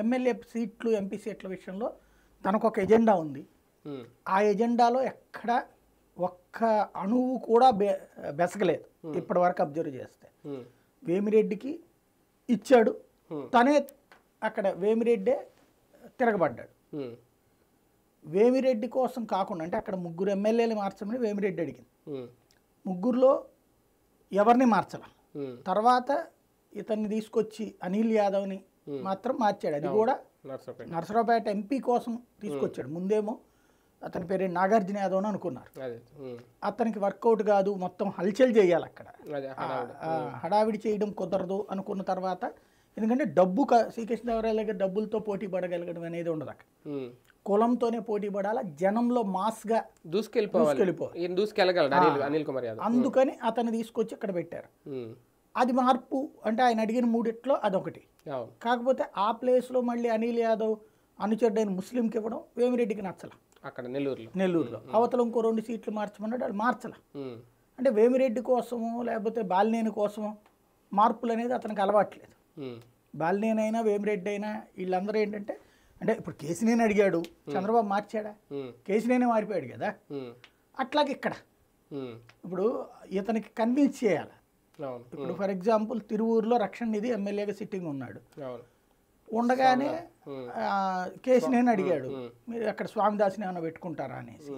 MLA సీట్లు MP సీట్ల విషయంలో తనకు ఒక ఎజెండా ఉంది. ఆ ఎజెండాలో ఎక్కడ ఒక్క అణువు కూడా బెసగలేదు ఇప్పటి వరకు అబ్జర్వ్ చేస్తే. వేమిరెడ్డికి ఇచ్చాడు, తనే అక్కడ వేమిరెడ్డే తిరగబడ్డాడు. వేమిరెడ్డి కోసం కాకుండా అంటే అక్కడ ముగ్గురు ఎమ్మెల్యేలు మార్చమని వేమిరెడ్డి అడిగింది. ముగ్గురులో ఎవరిని మార్చాల. తర్వాత ఇతన్ని తీసుకొచ్చి అనిల్ యాదవ్ని మాత్రం మార్చాడు. అది కూడా నర్సరావుపేట ఎంపీ కోసం తీసుకొచ్చాడు. ముందేమో అతని పేరు నాగార్జున యాదవ్ అని అనుకున్నారు. అతనికి వర్కౌట్ కాదు, మొత్తం హల్చల్ చేయాలి అక్కడ, హడావిడి చేయడం కుదరదు అనుకున్న తర్వాత, ఎందుకంటే డబ్బు శ్రీకృష్ణదేవరాయల దగ్గర డబ్బులతో పోటీ పడగలగడం అనేది ఉండదు అక్కడ. కులంతోనే పోటీ పడాలా, జనంలో మాస్గా అందుకని అతను తీసుకొచ్చి ఇక్కడ పెట్టారు. అది మార్పు అంటే ఆయన అడిగిన మూడిట్లో అదొకటి. కాకపోతే ఆ ప్లేస్లో మళ్ళీ అనిల్ యాదవ్ అనుచరుడైన ముస్లింకి ఇవ్వడం వేమిరెడ్డికి నచ్చల. అక్కడ నెల్లూరులో అవతల ఇంకో 2 సీట్లు మార్చమన్నాడు, వాళ్ళు మార్చల. అంటే వేమిరెడ్డి కోసమో లేకపోతే బాలినేని కోసమో మార్పులు అనేది అతనికి అలవాట్లేదు. బాలినేని అయినా వేమిరెడ్డి అయినా వీళ్ళందరూ ఏంటంటే, అంటే ఇప్పుడు కేసినేని అడిగాడు, చంద్రబాబు మార్చాడా? కేసినేనే మారిపోయాడు కదా. అట్లాగే ఇక్కడ ఇప్పుడు ఇతనికి కన్విన్స్ చేయాలి. ఇప్పుడు ఫర్ ఎగ్జాంపుల్ తిరువూరులో రక్షణ నిధి ఎమ్మెల్యేగా సిట్టింగ్ ఉన్నాడు, ఉండగానే కేసినేని అడిగాడు మీరు అక్కడ స్వామిదాస్ని ఏమైనా పెట్టుకుంటారా అనేసి.